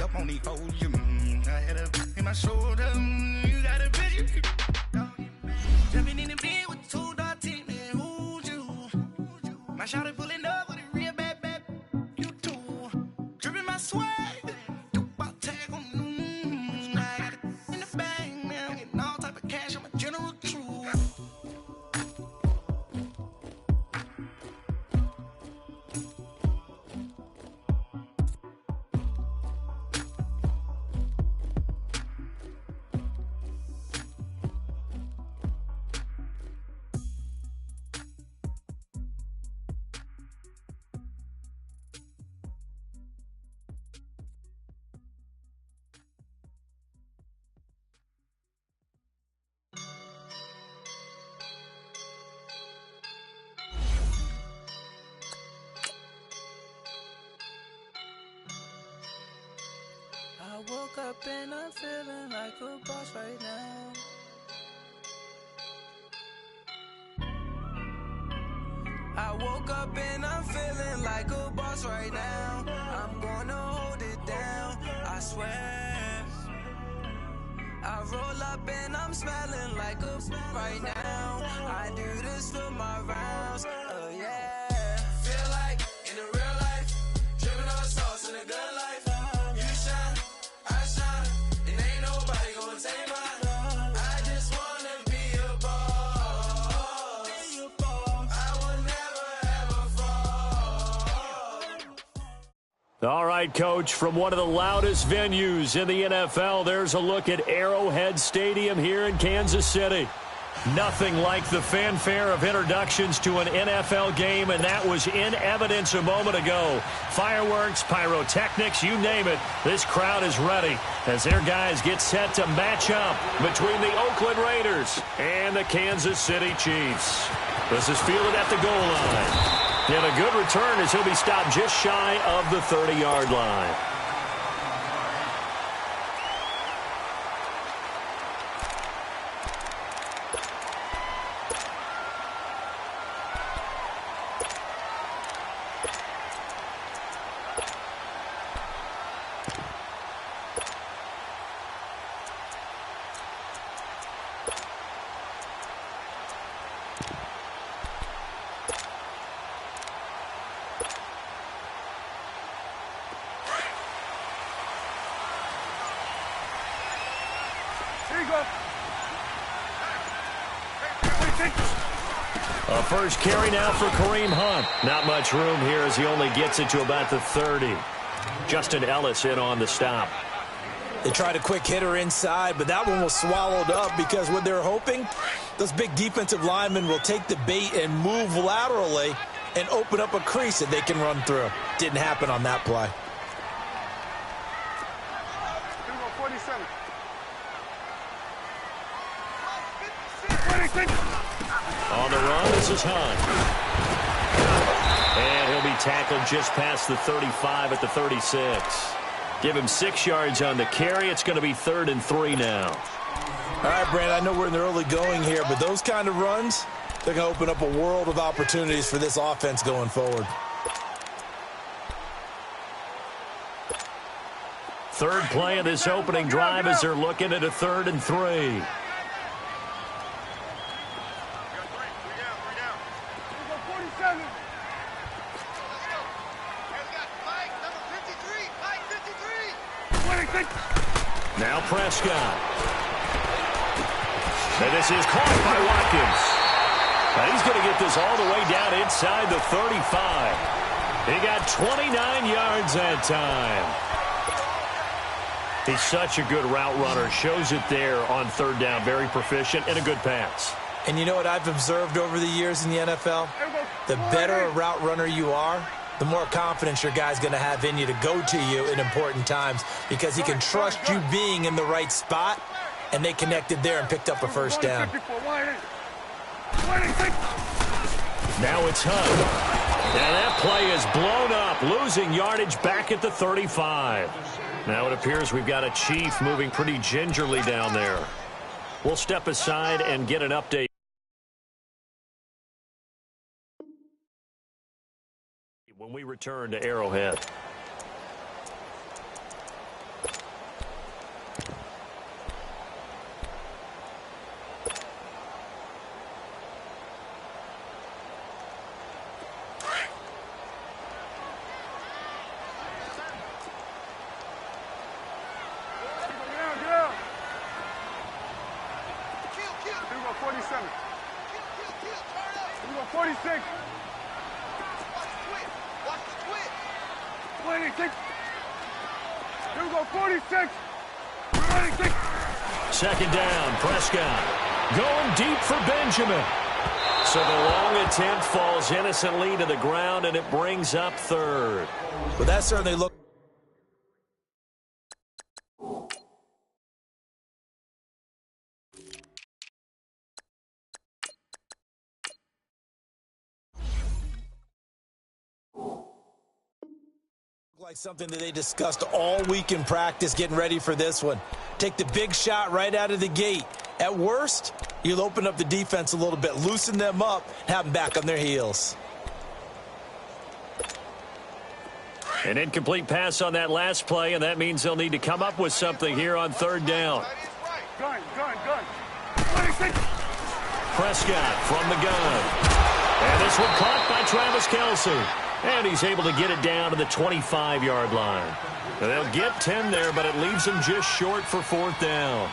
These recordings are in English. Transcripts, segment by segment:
be up on these foes. I had a in my shoulder. You got a bitch. Jumping in the bed with 2 dark teeth, man. Who's you? My shawty pulling up with a real bad. You too. Dripping my swag. About tag on. I got it in the bag, man. I'm getting all type of cash. I'm a general true. I woke up and I'm feeling like a boss right now. I woke up and I'm feeling like a boss right now. I'm gonna hold it down, I swear. I roll up and I'm smelling like a right now. I do this for my rounds, oh yeah. Feel like in the real life, dripping on sauce in a good life. You shine, I shine, and ain't nobody gonna take mine. I just wanna be a boss. I will never ever fall. All right, Coach, from one of the loudest venues in the NFL, there's a look at Arrowhead Stadium here in Kansas City. Nothing like the fanfare of introductions to an NFL game, and that was in evidence a moment ago. Fireworks, pyrotechnics, you name it. This crowd is ready as their guys get set to match up between the Oakland Raiders and the Kansas City Chiefs. This is fielded at the goal line. And a good return as he'll be stopped just shy of the 30-yard line. A first carry now for Kareem Hunt. Not much room here as he only gets it to about the 30. Justin Ellis in on the stop. They tried a quick hitter inside, but that one was swallowed up because what they're hoping, those big defensive linemen will take the bait and move laterally and open up a crease that they can run through. Didn't happen on that play. On the run, this is Hunt. And he'll be tackled just past the 35 at the 36. Give him 6 yards on the carry. It's going to be 3rd and 3 now. All right, Brand, I know we're in the early going here, but those kind of runs, they're going to open up a world of opportunities for this offense going forward. Third play of this opening drive as they're looking at a 3rd and 3. Now Prescott. And this is caught by Watkins. And he's going to get this all the way down inside the 35. He got 29 yards that time. He's such a good route runner. Shows it there on 3rd down. Very proficient and a good pass. And you know what I've observed over the years in the NFL? The better a route runner you are, the more confidence your guy's going to have in you to go to you in important times because he can trust you being in the right spot, and they connected there and picked up a first down. Now it's Hunt. And that play is blown up, losing yardage back at the 35. Now it appears we've got a Chief moving pretty gingerly down there. We'll step aside and get an update when we return to Arrowhead. 26. Here we go, 46. 26. Second down, Prescott. Going deep for Benjamin. So the long attempt falls innocently to the ground, and it brings up third. Well, that certainly looked. Like something that they discussed all week in practice getting ready for this one. Take the big shot right out of the gate. At worst, you'll open up the defense a little bit, loosen them up, have them back on their heels. An incomplete pass on that last play, and that means they'll need to come up with something here on third down. Gun. 26. Prescott from the gun. And this one caught by Travis Kelce. And he's able to get it down to the 25-yard line. They'll get 10 there, but it leaves them just short for fourth down.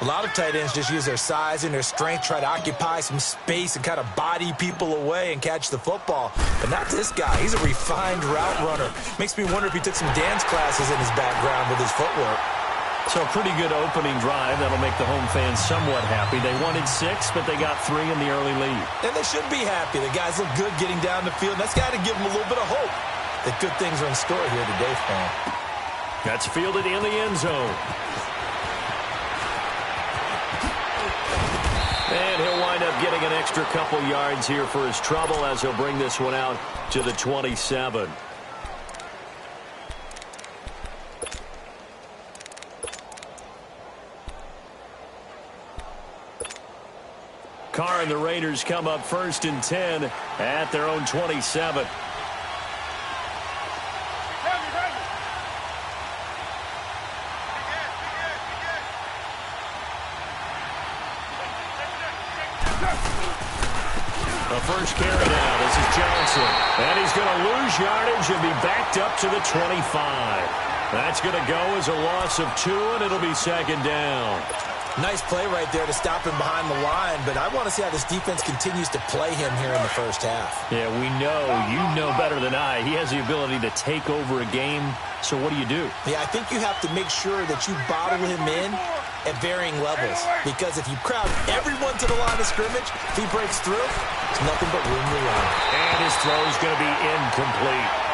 A lot of tight ends just use their size and their strength, try to occupy some space and kind of body people away and catch the football. But not this guy. He's a refined route runner. Makes me wonder if he took some dance classes in his background with his footwork. So a pretty good opening drive. That'll make the home fans somewhat happy. They wanted 6, but they got 3 in the early lead. And they should be happy. The guys look good getting down the field. That's got to give them a little bit of hope that good things are in store here today, Frank. That's fielded in the end zone. And he'll wind up getting an extra couple yards here for his trouble as he'll bring this one out to the 27. Carr and the Raiders come up first and 10 at their own 27. The first carry now. This is Johnson. And he's going to lose yardage and be backed up to the 25. That's going to go as a loss of 2, and it'll be second down. Nice play right there to stop him behind the line, but I want to see how this defense continues to play him here in the first half. Yeah, we know. You know better than I. He has the ability to take over a game, so what do? Yeah, I think you have to make sure that you bottle him in at varying levels, because if you crowd everyone to the line of scrimmage, if he breaks through, it's nothing but room to run. And his throw is going to be incomplete.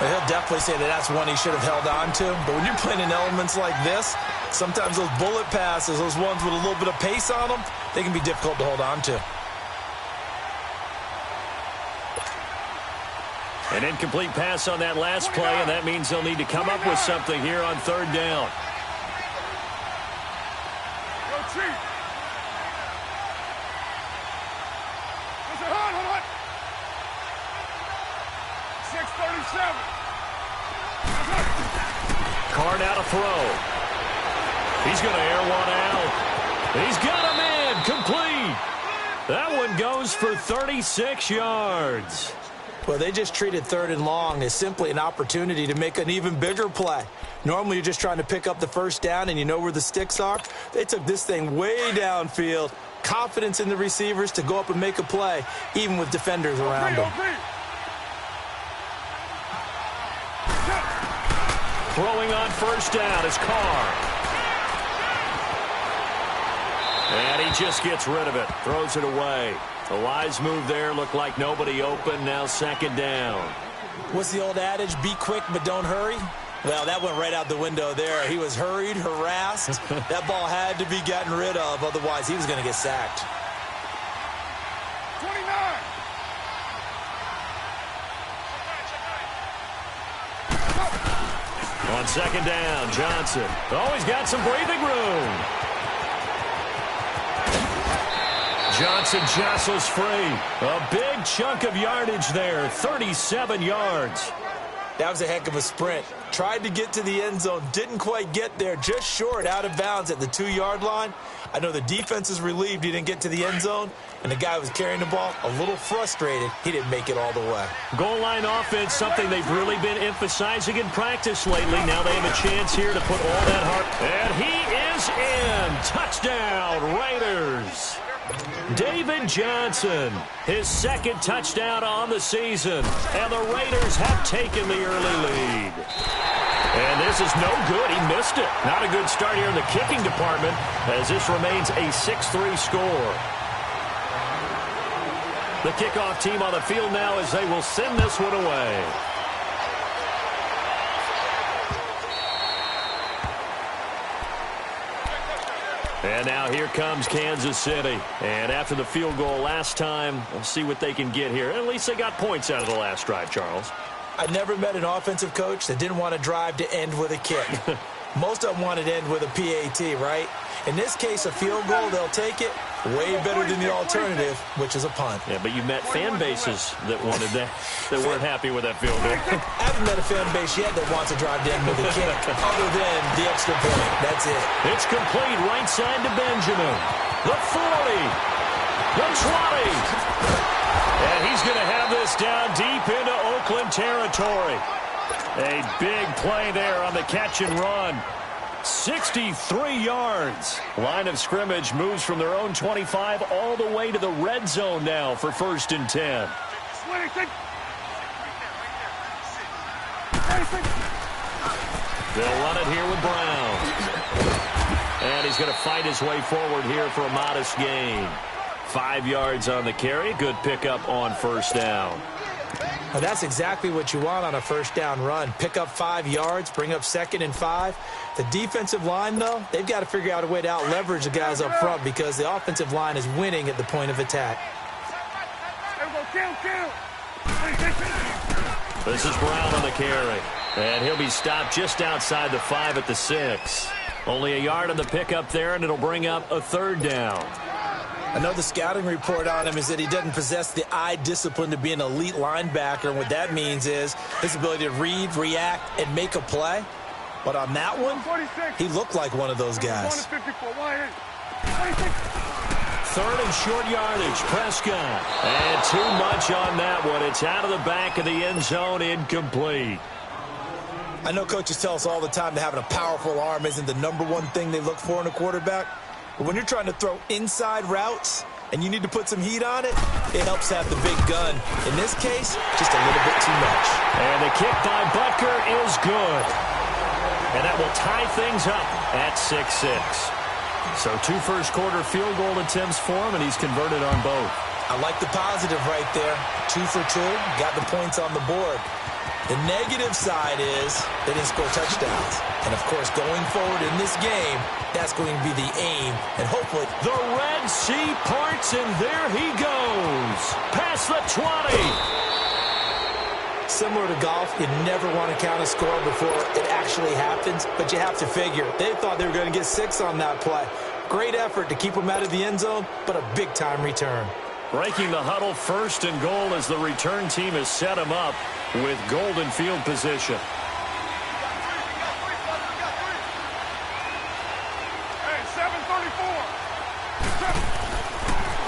Well, he'll definitely say that that's one he should have held on to, but when you're playing in elements like this, sometimes those bullet passes, those ones with a little bit of pace on them, they can be difficult to hold on to. An incomplete pass on that last play, and that means they'll need to come up with something here on third down. Go, Chief. Hold on. 6:37. Carr now to throw. He's going to air one out. He's got him in. Complete. That one goes for 36 yards. Well, they just treated third and long as simply an opportunity to make an even bigger play. Normally, you're just trying to pick up the first down and you know where the sticks are. They took this thing way downfield. Confidence in the receivers to go up and make a play, even with defenders around them. Throwing on first down is Carr. And he just gets rid of it. Throws it away. The wise move there. Looked like nobody open. Now second down. What's the old adage? Be quick, but don't hurry. Well, that went right out the window there. He was hurried, harassed. That ball had to be gotten rid of. Otherwise, he was going to get sacked. 29. On second down, Johnson. Oh, he's got some breathing room. Johnson jostles free. A big chunk of yardage there, 37 yards. That was a heck of a sprint. Tried to get to the end zone, didn't quite get there, just short, out of bounds at the 2-yard line. I know the defense is relieved he didn't get to the end zone, and the guy who was carrying the ball, a little frustrated, he didn't make it all the way. Goal line offense, something they've really been emphasizing in practice lately. Now they have a chance here to put all that heart. And he is in. Touchdown, Raiders. David Johnson, his second touchdown on the season, and the Raiders have taken the early lead. And this is no good. He missed it. Not a good start here in the kicking department as this remains a 6-3 score. The kickoff team on the field now as they will send this one away. And now here comes Kansas City. And after the field goal last time, we'll see what they can get here. At least they got points out of the last drive, Charles. I never met an offensive coach that didn't want to drive to end with a kick. Most of them wanted to end with a PAT, right? In this case, a field goal, they'll take it. Way better than the alternative, which is a punt. Yeah, but you met fan bases that wanted that, that weren't happy with that field goal. I haven't met a fan base yet that wants to drive to end with a kick, other than the extra point. That's it. It's complete right side to Benjamin. The 40. The 20. And he's going to have this down deep into Oakland territory. A big play there on the catch and run. 63 yards. Line of scrimmage moves from their own 25 all the way to the red zone now for 1st and 10. They'll run it here with Brown. And he's going to fight his way forward here for a modest gain. 5 yards on the carry. Good pickup on 1st down. Well, that's exactly what you want on a 1st down run. Pick up 5 yards, bring up 2nd and 5. The defensive line, though, they've got to figure out a way to out-leverage the guys up front because the offensive line is winning at the point of attack. This is Brown on the carry. And he'll be stopped just outside the 5 at the 6. Only a yard on the pickup there, and it'll bring up a 3rd down. I know the scouting report on him is that he doesn't possess the eye discipline to be an elite linebacker, and what that means is his ability to read, react, and make a play. But on that one, he looked like one of those guys. 3rd and short yardage, Prescott. And too much on that one. It's out of the back of the end zone, incomplete. I know coaches tell us all the time that having a powerful arm isn't the #1 thing they look for in a quarterback. But when you're trying to throw inside routes and you need to put some heat on it, it helps have the big gun. In this case, just a little bit too much. And the kick by Butker is good. And that will tie things up at 6-6. So 2 first-quarter field goal attempts for him, and he's converted on both. I like the positive right there. 2 for 2, got the points on the board. The negative side is they didn't score touchdowns. And, of course, going forward in this game, that's going to be the aim. And hopefully the Red Sea parts, and there he goes. Past the 20. Similar to golf, you never want to count a score before it actually happens. But you have to figure, they thought they were going to get 6 on that play. Great effort to keep them out of the end zone, but a big-time return. Breaking the huddle, 1st and goal as the return team has set him up with golden field position.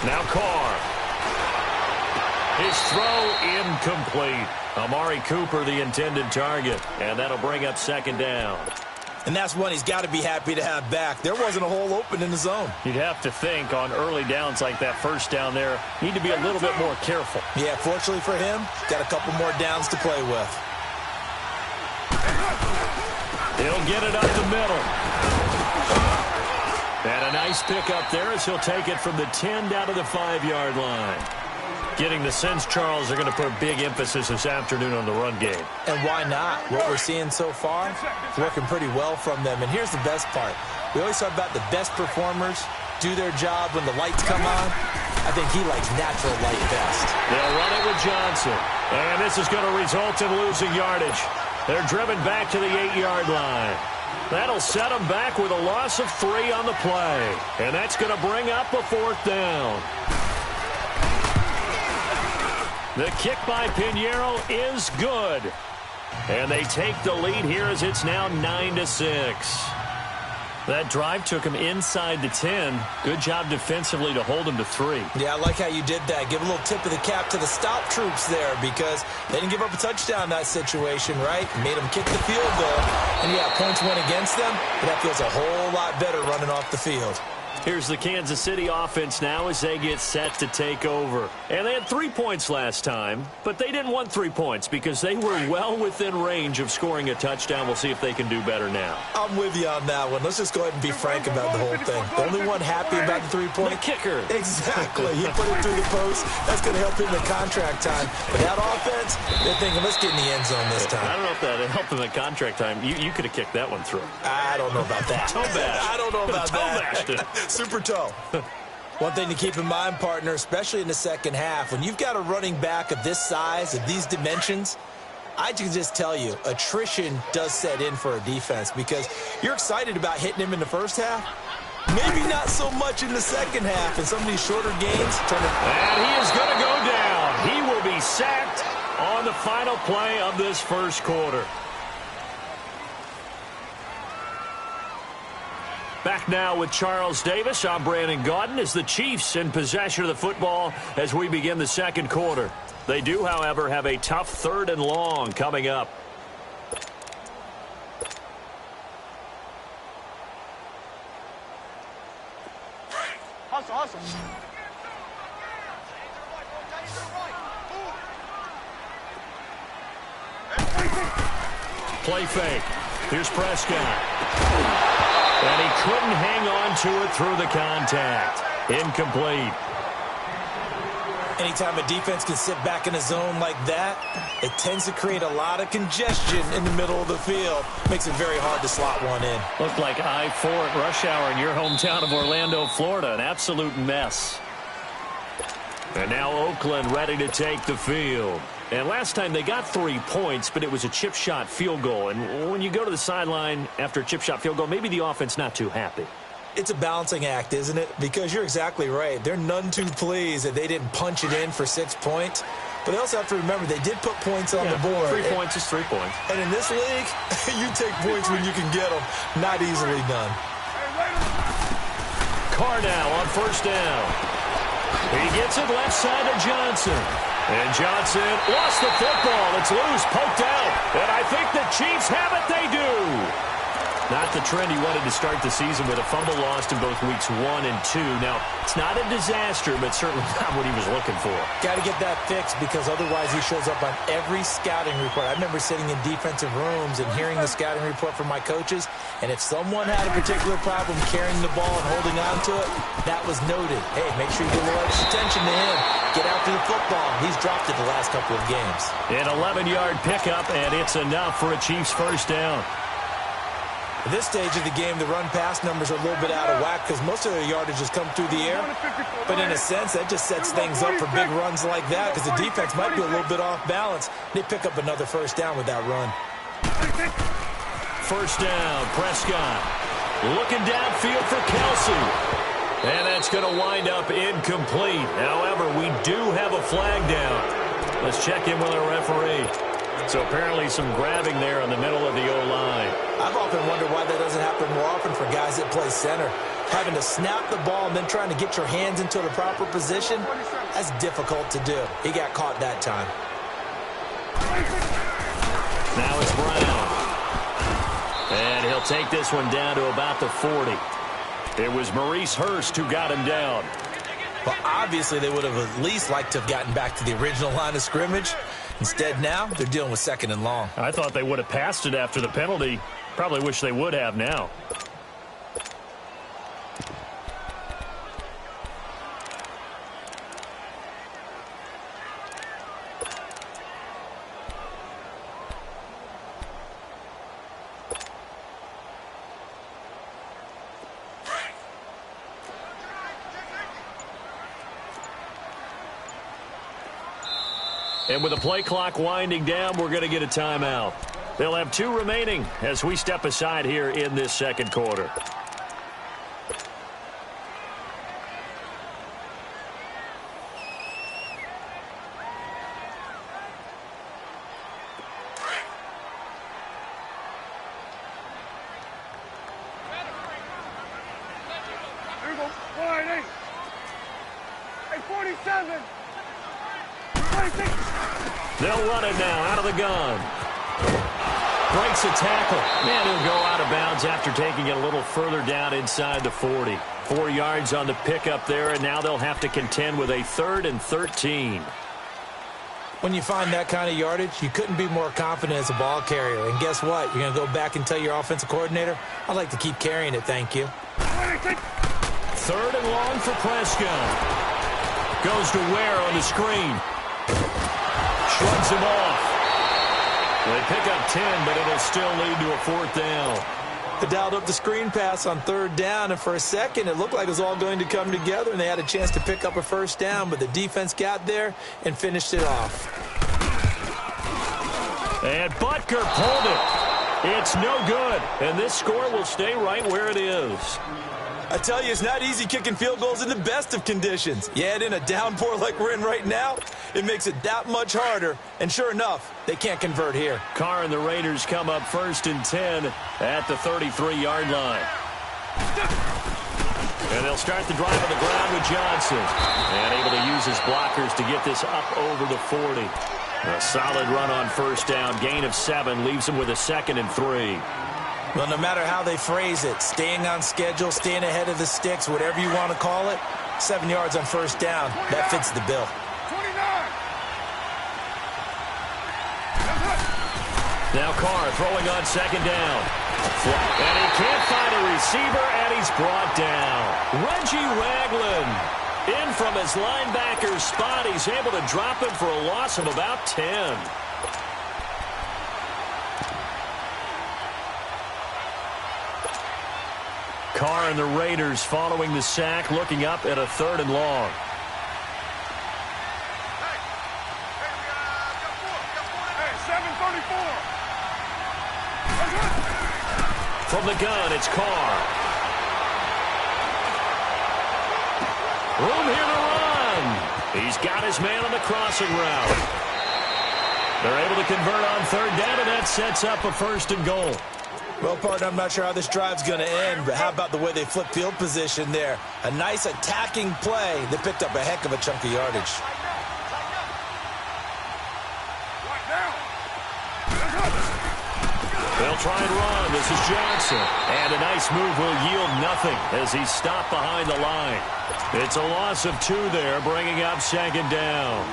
Now Carr. His throw incomplete. Amari Cooper the intended target, and that'll bring up 2nd down. And that's one he's got to be happy to have back. There wasn't a hole open in the zone. You'd have to think on early downs like that 1st down there, need to be a little bit more careful. Yeah, fortunately for him, got a couple more downs to play with. He'll get it up the middle. And a nice pickup there as he'll take it from the 10 down to the 5-yard line. Getting the sense, Charles, they're going to put a big emphasis this afternoon on the run game. And why not? What we're seeing so far, it's working pretty well from them. And here's the best part. We always talk about the best performers do their job when the lights come on. I think he likes natural light best. They'll run it with Johnson. And this is going to result in losing yardage. They're driven back to the 8-yard line. That'll set them back with a loss of 3 on the play. And that's going to bring up a 4th down. The kick by Pinheiro is good. And they take the lead here as it's now 9-6. That drive took him inside the 10. Good job defensively to hold him to 3. Yeah, I like how you did that. Give a little tip of the cap to the stop troops there because they didn't give up a touchdown in that situation, right? Made them kick the field goal. And, yeah, points went against them, but that feels a whole lot better running off the field. Here's the Kansas City offense now as they get set to take over. And they had 3 points last time, but they didn't want 3 points because they were well within range of scoring a touchdown. We'll see if they can do better now. I'm with you on that one. Let's just go ahead and be frank about the whole thing. The only one happy about the 3-point? The kicker. Exactly. He put it through the post. That's going to help him in contract time. But that offense, they're thinking, let's get in the end zone this time. I don't know if that helped him in contract time. You could have kicked that one through. I don't know about that. Toe bash. I don't know about bashed it. Super toe. One thing to keep in mind, partner, especially in the second half, when you've got a running back of this size, of these dimensions, I can just tell you, attrition does set in for a defense because you're excited about hitting him in the first half. Maybe not so much in the second half, and some of these shorter gains turn it. And he is going to go down. He will be sacked on the final play of this first quarter. Back now with Charles Davis. I'm Brandon Gaudin as the Chiefs in possession of the football as we begin the second quarter. They do, however, have a tough 3rd and long coming up. Hustle. Play fake. Here's Prescott. And he couldn't hang on to it through the contact. Incomplete. Anytime a defense can sit back in a zone like that, it tends to create a lot of congestion in the middle of the field. Makes it very hard to slot one in. Looked like I-4 at rush hour in your hometown of Orlando, Florida. An absolute mess. And now Oakland ready to take the field. And last time they got 3 points, but it was a chip shot field goal. And when you go to the sideline after a chip shot field goal, maybe the offense not too happy. It's a balancing act, isn't it? Because you're exactly right. They're none too pleased that they didn't punch it in for 6 points. But they also have to remember they did put points on the board. 3 points is 3 points. And in this league, you take points when you can get them. Not easily done. Carr now on first down. He gets it left side to Johnson. And Johnson lost the football. It's loose, poked out. And I think the Chiefs have it. They do. Not the trend he wanted to start the season with a fumble lost in both weeks 1 and 2. Now, it's not a disaster, but certainly not what he was looking for. Got to get that fixed because otherwise he shows up on every scouting report. I remember sitting in defensive rooms and hearing the scouting report from my coaches, and if someone had a particular problem carrying the ball and holding on to it, that was noted. Hey, make sure you give a little extra attention to him. Get after the football. He's dropped it the last couple of games. An 11-yard pickup, and it's enough for a Chiefs first down. At this stage of the game, the run-pass numbers are a little bit out of whack because most of their yardage has come through the air. But in a sense, that just sets things up for big runs like that because the defense might be a little bit off balance. They pick up another first down with that run. First down, Prescott. Looking downfield for Kelsey. And that's going to wind up incomplete. However, we do have a flag down. Let's check in with our referee. So apparently some grabbing there in the middle of the O-line. I've often wondered why that doesn't happen more often for guys that play center. Having to snap the ball and then trying to get your hands into the proper position, that's difficult to do. He got caught that time. Now it's Brown. And he'll take this one down to about the 40. It was Maurice Hurst who got him down. Well, obviously they would have at least liked to have gotten back to the original line of scrimmage. Instead, now they're dealing with 2nd and long. I thought they would have passed it after the penalty. Probably wish they would have now. And with the play clock winding down, we're going to get a timeout. They'll have 2 remaining as we step aside here in this second quarter. Here we go. 1-8. Hey, 47. 26. They'll run it now out of the gun. breaks a tackle. And he'll go out of bounds after taking it a little further down inside the 40. 4 yards on the pickup there, and now they'll have to contend with a 3rd and 13. When you find that kind of yardage, you couldn't be more confident as a ball carrier. And guess what? You're going to go back and tell your offensive coordinator, I'd like to keep carrying it, thank you. 3rd and long for Prescott. Goes to Ware on the screen. Shrugs him off. They pick up 10, but it'll still lead to a 4th down. They dialed up the screen pass on 3rd down, and for a second it looked like it was all going to come together, and they had a chance to pick up a 1st down, but the defense got there and finished it off. And Butker pulled it. It's no good, and this score will stay right where it is. I tell you, it's not easy kicking field goals in the best of conditions. You add in a downpour like we're in right now, it makes it that much harder. And sure enough, they can't convert here. Carr and the Raiders come up 1st and 10 at the 33-yard line. And they'll start the drive on the ground with Johnson. And able to use his blockers to get this up over the 40. A solid run on 1st down. Gain of 7 leaves him with a 2nd and 3. Well, no matter how they phrase it, staying on schedule, staying ahead of the sticks, whatever you want to call it, 7 yards on 1st down, that fits the bill. 29. Now Carr throwing on 2nd down. And he can't find a receiver, and he's brought down. Reggie Ragland in from his linebacker's spot. He's able to drop him for a loss of about 10. Carr and the Raiders following the sack, looking up at a 3rd and long. Hey, 7:34. From the gun, it's Carr. Room here to run. He's got his man on the crossing route. They're able to convert on 3rd down, and that sets up a 1st and goal. Well, partner, I'm not sure how this drive's going to end, but how about the way they flip field position there? A nice attacking play that picked up a heck of a chunk of yardage. They'll try and run. This is Johnson. And a nice move will yield nothing as he's stopped behind the line. It's a loss of 2 there, bringing up 2nd down.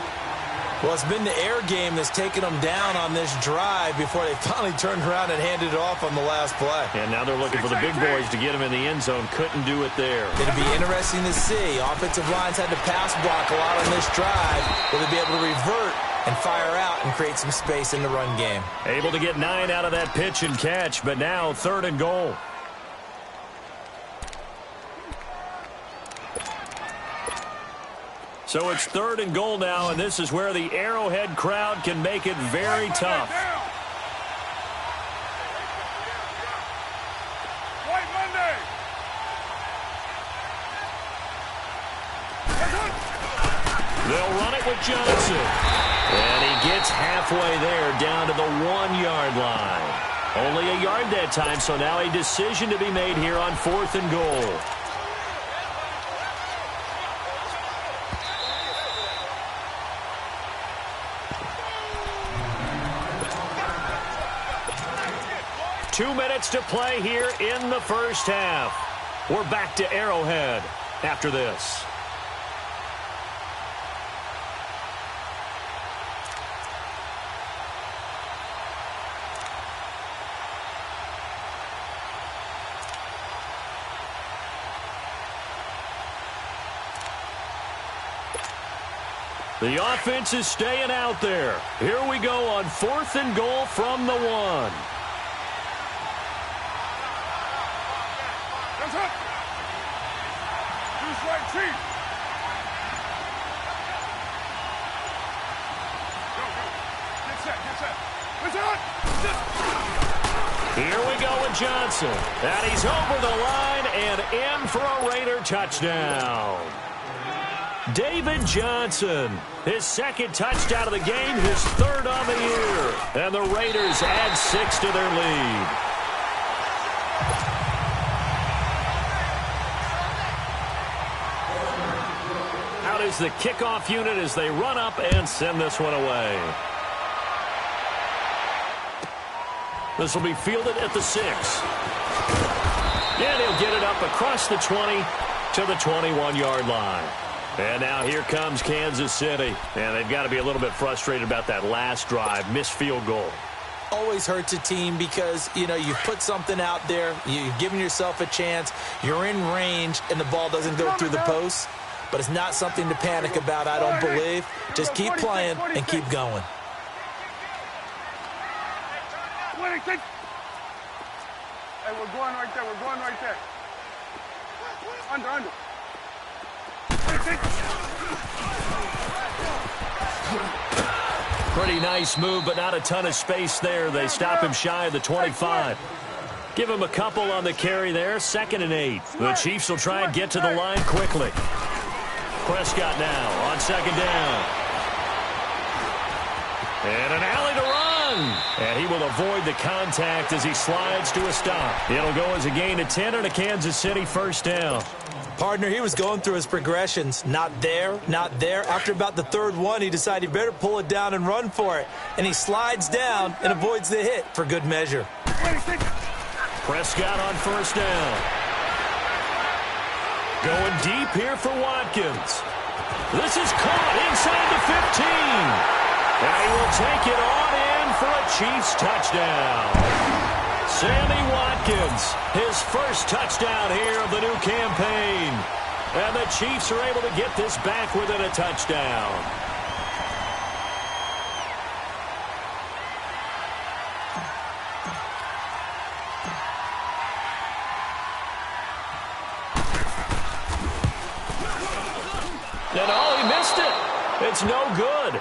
Well, it's been the air game that's taken them down on this drive before they finally turned around and handed it off on the last play. And now they're looking for the big boys to get him in the end zone. Couldn't do it there. It'll be interesting to see. Offensive lines had to pass block a lot on this drive. Will they be able to revert and fire out and create some space in the run game? Able to get 9 out of that pitch and catch, but now 3rd and goal. So it's 3rd and goal now, and this is where the Arrowhead crowd can make it very tough. White Monday. They'll run it with Johnson. And he gets halfway there down to the 1-yard line. Only a yard that time, so now a decision to be made here on 4th and goal. Two minutes to play here in the 1st half. We're back to Arrowhead after this. The offense is staying out there. Here we go on 4th and goal from the 1. Here we go with Johnson. And he's over the line and in for a Raider touchdown. David Johnson, his 2nd touchdown of the game, his 3rd on the year. And the Raiders add 6 to their lead. Out is the kickoff unit as they run up and send this one away. This will be fielded at the 6. And he'll get it up across the 20 to the 21-yard line. And now here comes Kansas City. And they've got to be a little bit frustrated about that last drive, missed field goal. Always hurts a team because, you put something out there, you're giving yourself a chance, you're in range, and the ball doesn't go through the post. But it's not something to panic about, I don't believe. Just keep playing and keep going. Hey, we're going right there. We're going right there. Under. Pretty nice move, but not a ton of space there. They stop him shy of the 25. Give him a couple on the carry there. 2nd and 8. The Chiefs will try and get to the line quickly. Prescott now on 2nd down. And an alley to run. And he will avoid the contact as he slides to a stop. It'll go as a gain of 10 and a Kansas City 1st down. Partner, he was going through his progressions. Not there, not there. After about the 3rd one, he decided he better pull it down and run for it. And he slides down and avoids the hit for good measure. Prescott on 1st down. Going deep here for Watkins. This is caught inside the 15. And he will take it on in for a Chiefs touchdown. Sammy Watkins, his first touchdown here of the new campaign. And the Chiefs are able to get this back within a touchdown. And oh, he missed it. It's no good.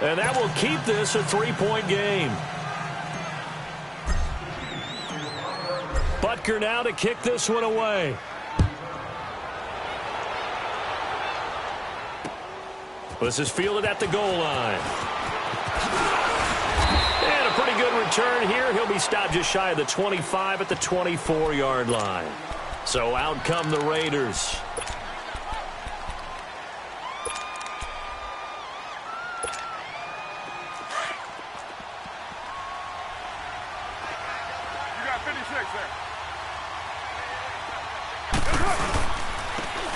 And that will keep this a 3-point game. Butker now to kick this one away. This is fielded at the goal line. And a pretty good return here. He'll be stopped just shy of the 25 at the 24-yard line. So out come the Raiders.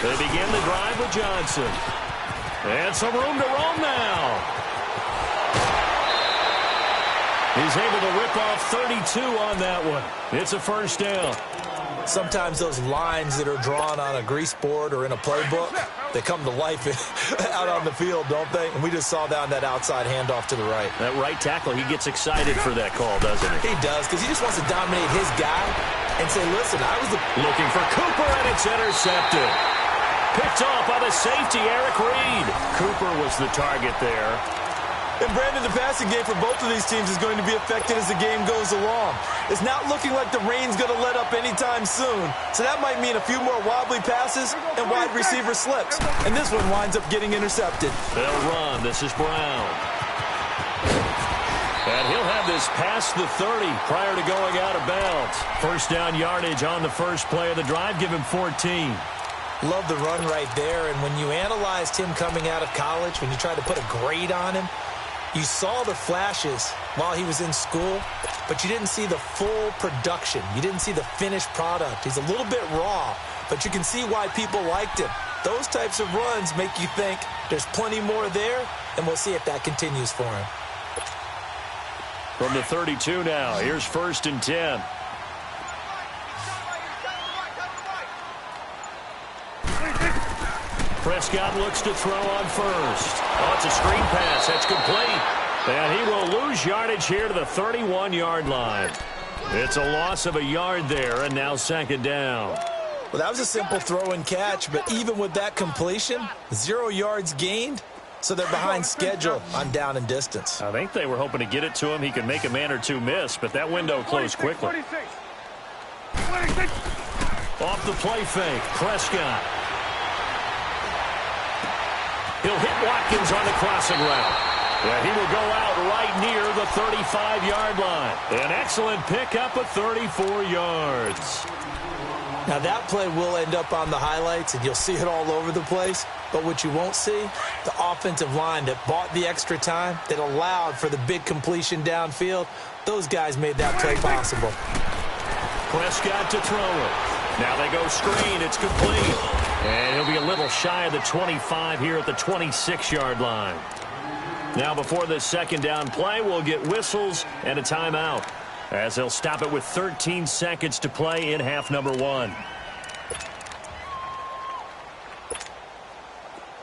They begin the drive with Johnson. And some room to roam now. He's able to rip off 32 on that one. It's a 1st down. Sometimes those lines that are drawn on a grease board or in a playbook, they come to life out on the field, don't they? And we just saw down that outside handoff to the right. That right tackle, he gets excited for that call, doesn't he? He does, because he just wants to dominate his guy and say, listen, I was looking for Cooper, and it's intercepted. Picked off by the safety, Eric Reed. Cooper was the target there. And, Brandon, the passing game for both of these teams is going to be affected as the game goes along. It's not looking like the rain's going to let up anytime soon. So that might mean a few more wobbly passes and wide receiver slips. And this one winds up getting intercepted. They'll run. This is Brown. And he'll have this past the 30 prior to going out of bounds. 1st down yardage on the first play of the drive. Give him 14. Love the run right there. And when you analyzed him coming out of college, when you tried to put a grade on him, you saw the flashes while he was in school, but you didn't see the full production. You didn't see the finished product. He's a little bit raw, but you can see why people liked him. Those types of runs make you think there's plenty more there, and we'll see if that continues for him. From the 32 now, here's 1st and 10. Prescott looks to throw on 1st. Oh, it's a screen pass. That's complete. And he will lose yardage here to the 31-yard line. It's a loss of a yard there, and now 2nd down. Well, that was a simple throw and catch, but even with that completion, 0 yards gained, so they're behind schedule on down and distance. I think they were hoping to get it to him. He could make a man or two miss, but that window closed quickly. Off the play fake, Prescott. He'll hit Watkins on the crossing route. Yeah, he will go out right near the 35-yard line. An excellent pickup of 34 yards. Now, that play will end up on the highlights, and you'll see it all over the place. But what you won't see, the offensive line that bought the extra time, that allowed for the big completion downfield, those guys made that play possible. Prescott to throw it. Now they go screen. It's complete. And he'll be a little shy of the 25 here at the 26-yard line. Now before this second down play, we'll get whistles and a timeout, as they'll stop it with 13 seconds to play in half number 1.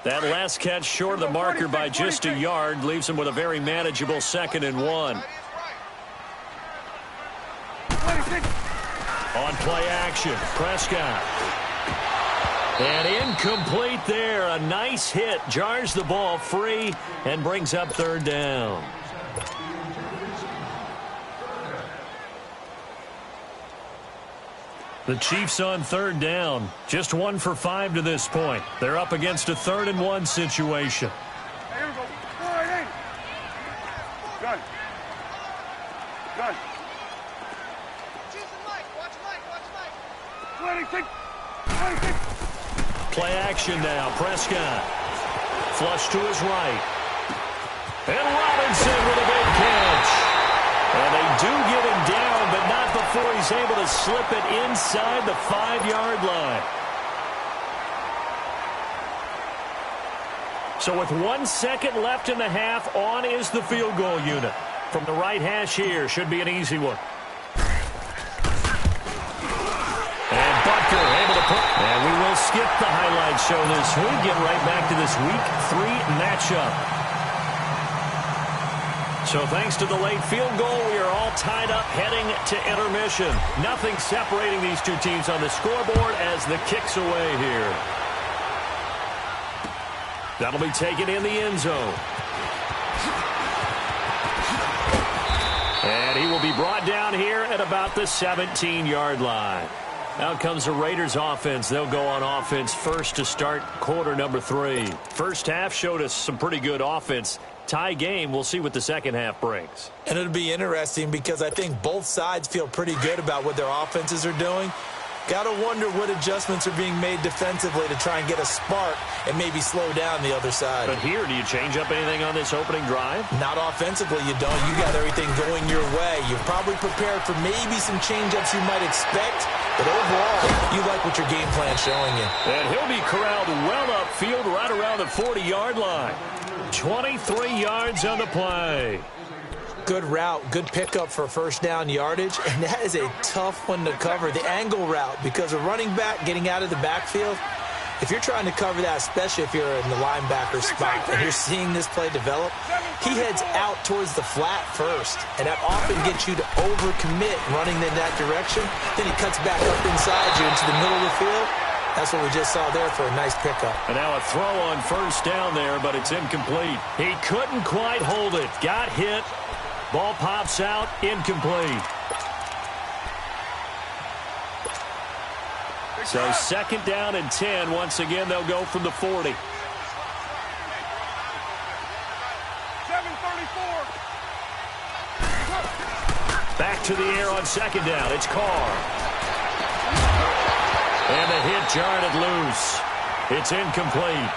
That last catch short of the marker by just a yard leaves him with a very manageable 2nd and 1. On play action, Prescott. And incomplete there. A nice hit. Jars the ball free and brings up 3rd down. The Chiefs on 3rd down. Just 1 for 5 to this point. They're up against a 3rd and 1 situation. Here we go. Gun. Gun. 26. Play action now. Prescott. Flush to his right. And Robinson with a big catch. And they do get him down, but not before he's able to slip it inside the 5-yard line. So with 1 second left in the half, on is the field goal unit. From the right hash here, should be an easy one. And Butker able to put, and we will skip the highlight show this week. Get right back to this Week 3 matchup. So thanks to the late field goal, we are all tied up heading to intermission. Nothing separating these two teams on the scoreboard as the kick's away here. That'll be taken in the end zone. And he will be brought down here at about the 17-yard line. Out comes the Raiders offense. They'll go on offense first to start quarter number 3. First half showed us some pretty good offense. Tie game. We'll see what the second half brings. And it'll be interesting because I think both sides feel pretty good about what their offenses are doing. Got to wonder what adjustments are being made defensively to try and get a spark and maybe slow down the other side. But here, do you change up anything on this opening drive? Not offensively, you don't. You got everything going your way. You're probably prepared for maybe some change-ups you might expect, but overall, you like what your game plan's showing you. And he'll be corralled well upfield right around the 40-yard line. 23 yards on the play. Good route, good pickup for first down yardage, and that is a tough one to cover, the angle route, because a running back getting out of the backfield, if you're trying to cover that, especially if you're in the linebacker spot and you're seeing this play develop, he heads out towards the flat first, and that often gets you to overcommit running in that direction. Then he cuts back up inside you into the middle of the field. That's what we just saw there for a nice pickup. And now a throw on first down there, but it's incomplete. He couldn't quite hold it. Got hit. Ball pops out, incomplete. So second down and 10. Once again, they'll go from the 40. 7:34. Back to the air on second down. It's Carr. And the hit jarred it loose. It's incomplete.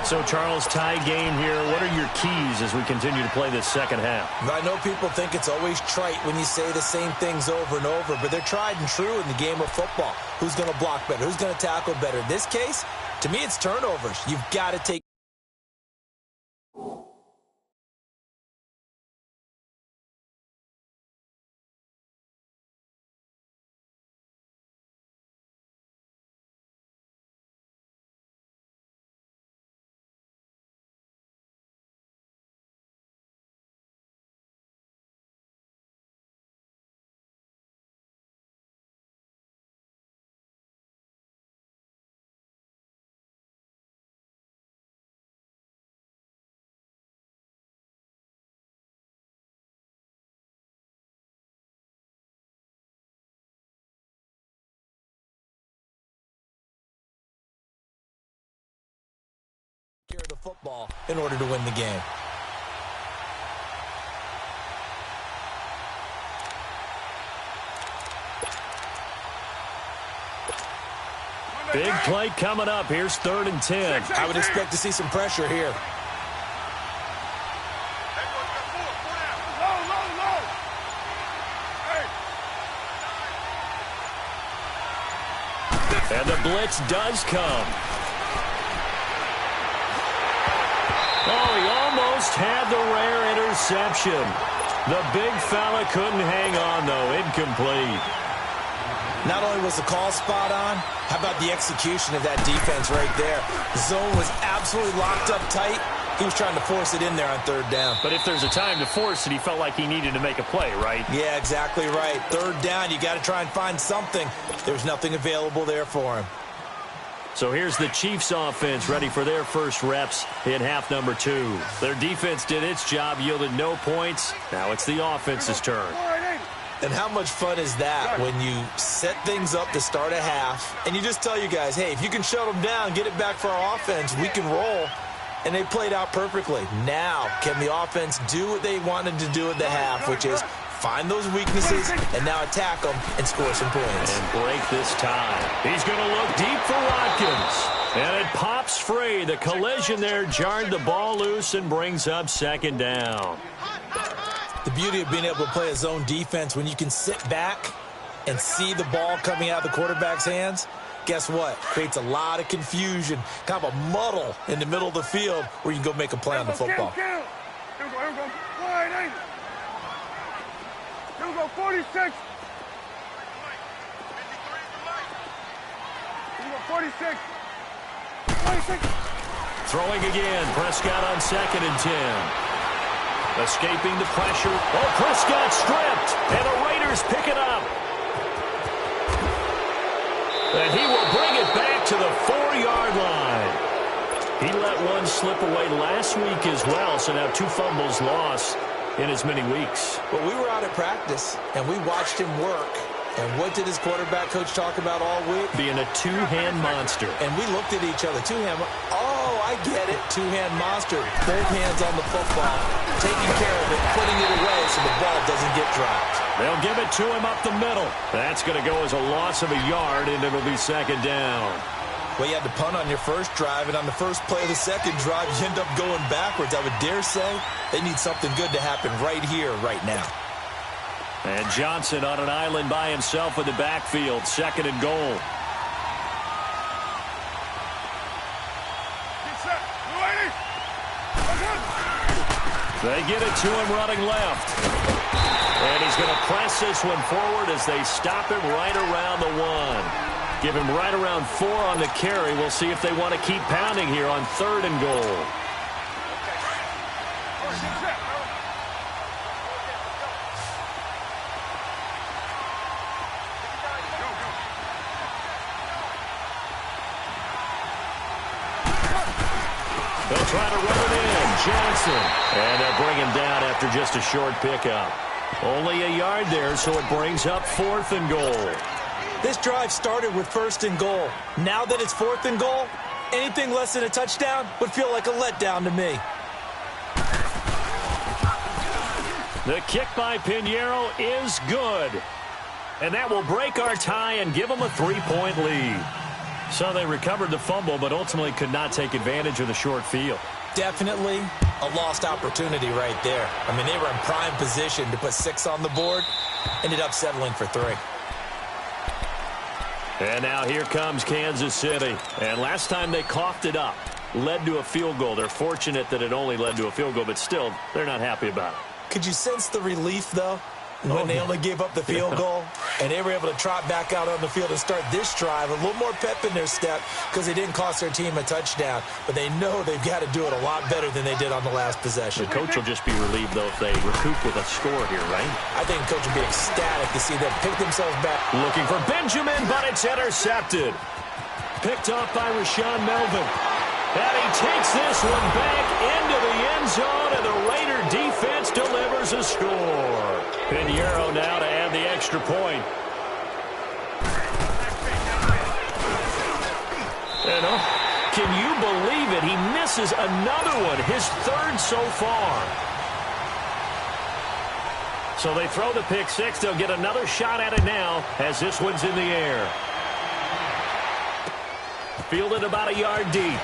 So, Charles, tie game here. What are your keys as we continue to play this second half? I know people think it's always trite when you say the same things over and over, but they're tried and true in the game of football. Who's going to block better? Who's going to tackle better? In this case, to me, it's turnovers. You've got to take care of the football in order to win the game. Big play coming up. Here's 3rd and 10. I would expect to see some pressure here. And the blitz does come. Oh, he almost had the rare interception. The big fella couldn't hang on, though. Incomplete. Not only was the call spot on, how about the execution of that defense right there? The zone was absolutely locked up tight. He was trying to force it in there on 3rd down. But if there's a time to force it, he felt like he needed to make a play, right? Yeah, exactly right. 3rd down, you got to try and find something. There's nothing available there for him. So here's the Chiefs offense ready for their first reps in half number 2. Their defense did its job, yielded no points. Now it's the offense's turn. And how much fun is that when you set things up to start a half and you just tell you guys, hey, if you can shut them down, get it back for our offense, we can roll. And they played out perfectly. Now, can the offense do what they wanted to do at the half, which is find those weaknesses and now attack them and score some points. And break this time. He's going to look deep for Watkins. And it pops free. The collision there jarred the ball loose and brings up 2nd down. The beauty of being able to play a zone defense when you can sit back and see the ball coming out of the quarterback's hands, guess what? Creates a lot of confusion, kind of a muddle in the middle of the field where you can go make a play on the football. Here we go, 46. Here we go, 46. 26. Throwing again. Prescott on 2nd and 10. Escaping the pressure. Oh, Prescott stripped. And the Raiders pick it up. And he will bring it back to the 4-yard line. He let one slip away last week as well, so now 2 fumbles lost in as many weeks. But we were out at practice, and we watched him work. And what did his quarterback coach talk about all week? Being a 2-hand monster. And we looked at each other. 2-hand. Oh, I get it. 2-hand monster. Both hands on the football. Taking care of it, putting it away so the ball doesn't get dropped. They'll give it to him up the middle. That's going to go as a loss of a yard, and it'll be 2nd down. Well, you had to punt on your first drive, and on the first play of the second drive, you end up going backwards. I would dare say they need something good to happen right here, right now. And Johnson on an island by himself in the backfield. 2nd and goal. They get it to him running left. And he's going to press this one forward as they stop him right around the 1. Give him right around 4 on the carry. We'll see if they want to keep pounding here on 3rd and goal. They'll try to run it in. Johnson. And they'll bring him down after just a short pickup. Only a yard there, so it brings up 4th and goal. This drive started with 1st and goal. Now that it's 4th and goal, anything less than a touchdown would feel like a letdown to me. The kick by Pinheiro is good. And that will break our tie and give them a 3-point lead. So they recovered the fumble, but ultimately could not take advantage of the short field. Definitely a lost opportunity right there. I mean, they were in prime position to put 6 on the board. Ended up settling for 3. And now here comes Kansas City. And last time they coughed it up, led to a field goal. They're fortunate that it only led to a field goal, but still, they're not happy about it. Could you sense the relief, though, when they only gave up the field goal? And they were able to trot back out on the field and start this drive. A little more pep in their step because they didn't cost their team a touchdown. But they know they've got to do it a lot better than they did on the last possession. The coach will just be relieved, though, if they recoup with a score here, right? I think the coach will be ecstatic to see them pick themselves back. Looking for Benjamin, but it's intercepted. Picked off by Rashawn Melvin. And he takes this one back into the end zone, and the Raider defense delivers a score. Pinheiro now to add the extra point. And can you believe it? He misses another one, his 3rd so far. So they throw the pick 6. They'll get another shot at it now as this one's in the air. Fielded about a yard deep.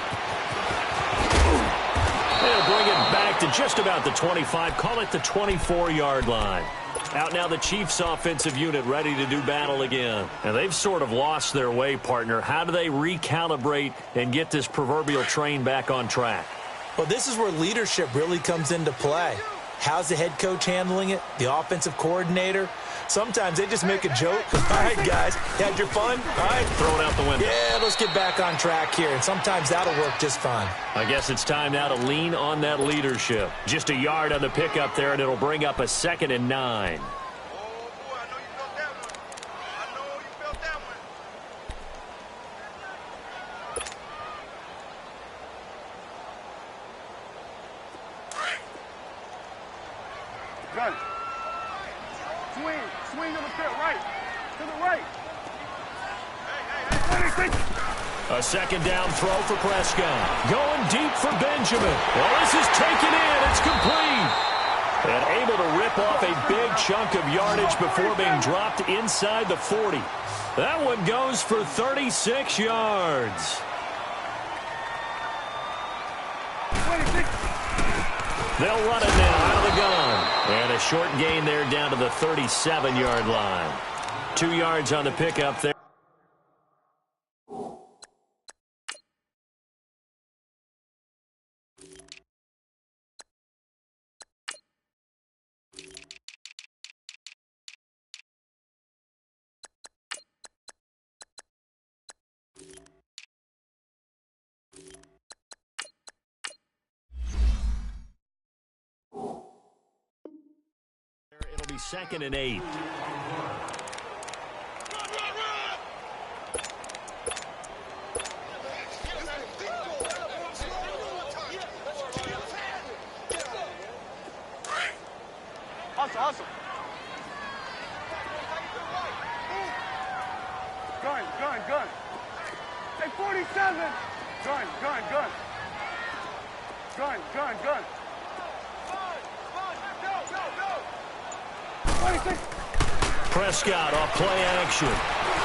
They'll bring it back to just about the 25. Call it the 24-yard line. Out now the Chiefs offensive unit ready to do battle again. And they've sort of lost their way, partner. How do they recalibrate and get this proverbial train back on track? Well, this is where leadership really comes into play. How's the head coach handling it? The offensive coordinator? Sometimes they just make a joke. All right, guys, had your fun? All right, throw it out the window. Yeah, let's get back on track here. And sometimes that'll work just fine. I guess it's time now to lean on that leadership. Just a yard on the pickup there, and it'll bring up a 2nd and 9. Gun. Swing to the right. To the right. A 2nd down throw for Prescott. Going deep for Benjamin. Well, this is taken in. It's complete. And able to rip off a big chunk of yardage before being dropped inside the 40. That one goes for 36 yards. 26. They'll run it now out of the gun. And a short gain there down to the 37-yard line. 2 yards on the pickup there. It'll be 2nd and 8. Hustle. Gun. Hey, 47. Gun. Gun. 26. Prescott off play action.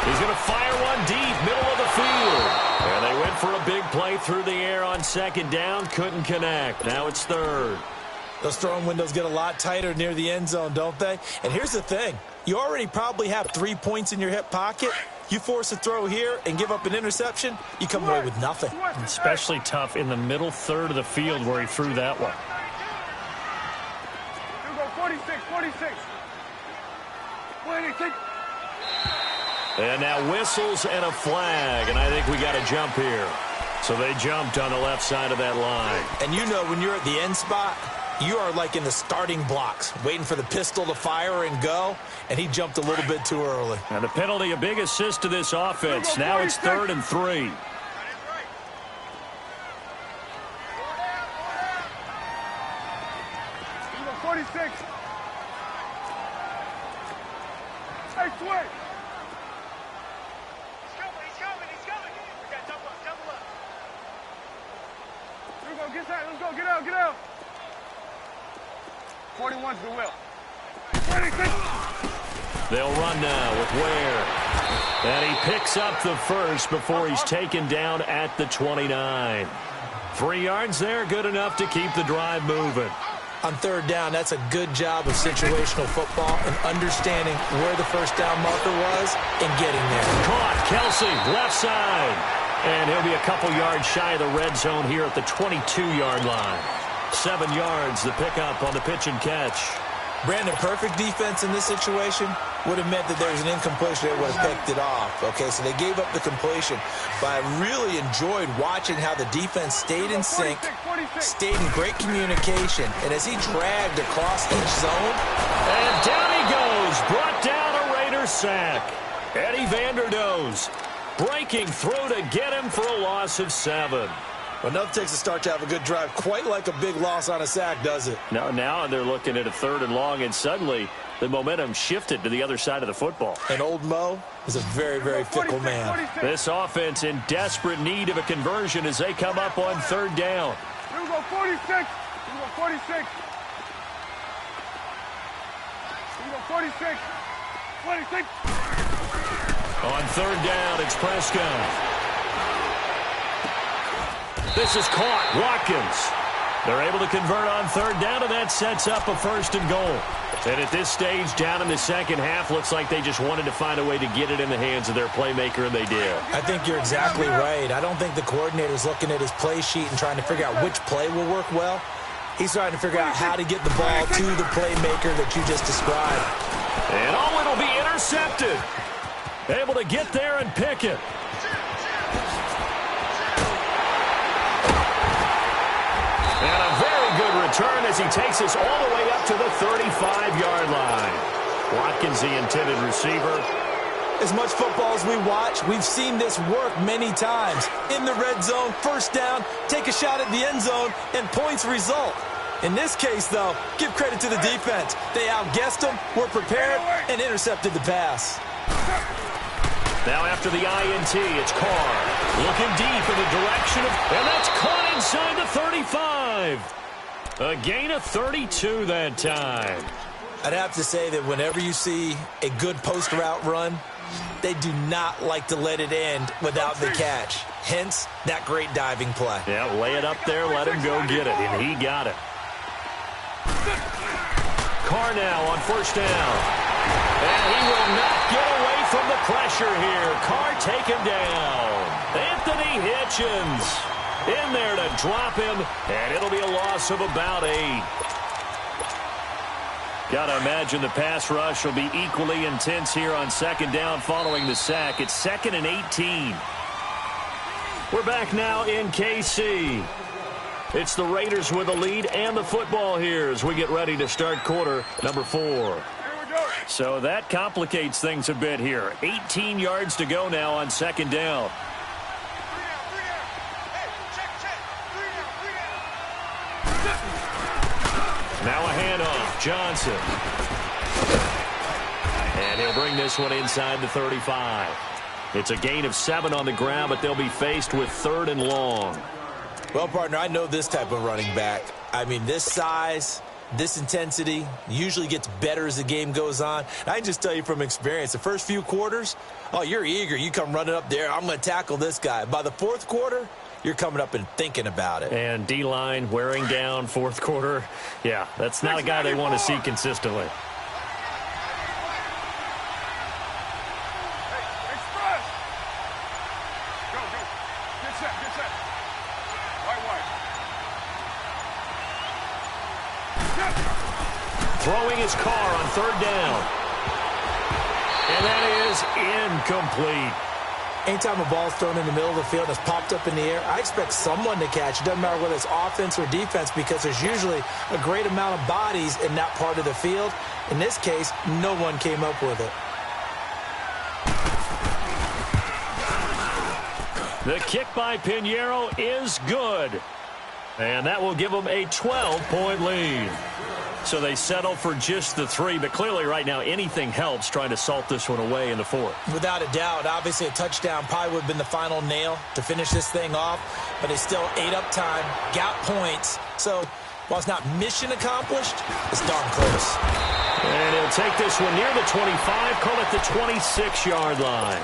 He's going to fire one deep, middle of the field. And they went for a big play through the air on 2nd down. Couldn't connect. Now it's 3rd. Those throwing windows get a lot tighter near the end zone, don't they? And here's the thing. You already probably have 3 points in your hip pocket. You force a throw here and give up an interception, you come away with nothing. Especially tough in the middle 3rd of the field where he threw that one. Here we go, 46. 26. And now whistles and a flag, and I think we got a jump here. So they jumped on the left side of that line. And you know when you're at the end spot, you are like in the starting blocks, waiting for the pistol to fire and go, and he jumped a little bit too early. And the penalty, a big assist to this offense. Now it's 3rd and 3. Here we go, 46. Hey, swing. He's coming. We got double up. Here we go, let's go, get out. 41's the will. 26. They'll run now with Ware. And he picks up the first before he's taken down at the 29. 3 yards there, good enough to keep the drive moving. On 3rd down, that's a good job of situational football and understanding where the first down marker was and getting there. Caught, Kelsey, left side. And he'll be a couple yards shy of the red zone here at the 22-yard line. 7 yards, the pickup on the pitch and catch. Brandon, perfect defense in this situation would have meant that there was an incompletion that would have picked it off. Okay, so they gave up the completion. But I really enjoyed watching how the defense stayed in sync, stayed in great communication, and as he dragged across each zone. And down he goes, brought down a Raider sack. Eddie Vanderdoes breaking through to get him for a loss of 7. Enough takes a start to have a good drive, quite like a big loss on a sack, does it? Now they're looking at a 3rd and long, and suddenly the momentum shifted to the other side of the football. And old Mo is a very, very fickle man. This offense in desperate need of a conversion as they come up on 3rd down. Here we go, 46. Here we go, 46. Here we go, 46. 26. On 3rd down, it's Prescott. This is caught. Watkins. They're able to convert on third down, and that sets up a first and goal. And at this stage, down in the second half, looks like they just wanted to find a way to get it in the hands of their playmaker, and they did. I think you're exactly right. I don't think the coordinator's looking at his play sheet and trying to figure out which play will work well. He's trying to figure out how to get the ball to the playmaker that you just described. And it'll be intercepted. Able to get there and pick it. And a very good return as he takes us all the way up to the 35-yard line. Watkins, the intended receiver. As much football as we watch, we've seen this work many times. In the red zone, first down, take a shot at the end zone, and points result. In this case, though, give credit to the defense. They outguessed them, were prepared, and intercepted the pass. Now after the INT, it's Carr. Looking deep in the direction of, and that's caught inside the 35. A gain of 32 that time. I'd have to say that whenever you see a good post route run, they do not like to let it end without the catch. Hence, that great diving play. Yeah, lay it up there, let him go get it, and he got it. Carr now on first down. And he will not get away from the pressure here. Carr taken down. Anthony Hitchens in there to drop him, and it'll be a loss of about 8. Got to imagine the pass rush will be equally intense here on second down following the sack. It's 2nd and 18. We're back now in KC. It's the Raiders with the lead and the football here as we get ready to start quarter number 4. So that complicates things a bit here. 18 yards to go now on second down. Now a handoff. Johnson. And he'll bring this one inside the 35. It's a gain of 7 on the ground, but they'll be faced with 3rd and long. Well, partner, I know this type of running back. I mean, this size, this intensity usually gets better as the game goes on. And I can just tell you from experience, the first few quarters, oh, you're eager. You come running up there. I'm going to tackle this guy. By the 4th quarter, you're coming up and thinking about it. And D-line wearing down 4th quarter. Yeah, that's not a guy they want to see consistently. Throwing his Carr on 3rd down. And that is incomplete. Anytime a ball's thrown in the middle of the field and it's popped up in the air, I expect someone to catch. It doesn't matter whether it's offense or defense because there's usually a great amount of bodies in that part of the field. In this case, no one came up with it. The kick by Pinheiro is good. And that will give them a 12-point lead. So they settle for just the 3, but clearly right now anything helps trying to salt this one away in the 4th. Without a doubt, obviously a touchdown probably would have been the final nail to finish this thing off, but they still ate up time, got points. So while it's not mission accomplished, it's darn close. And he'll take this one near the 25, call it the 26-yard line.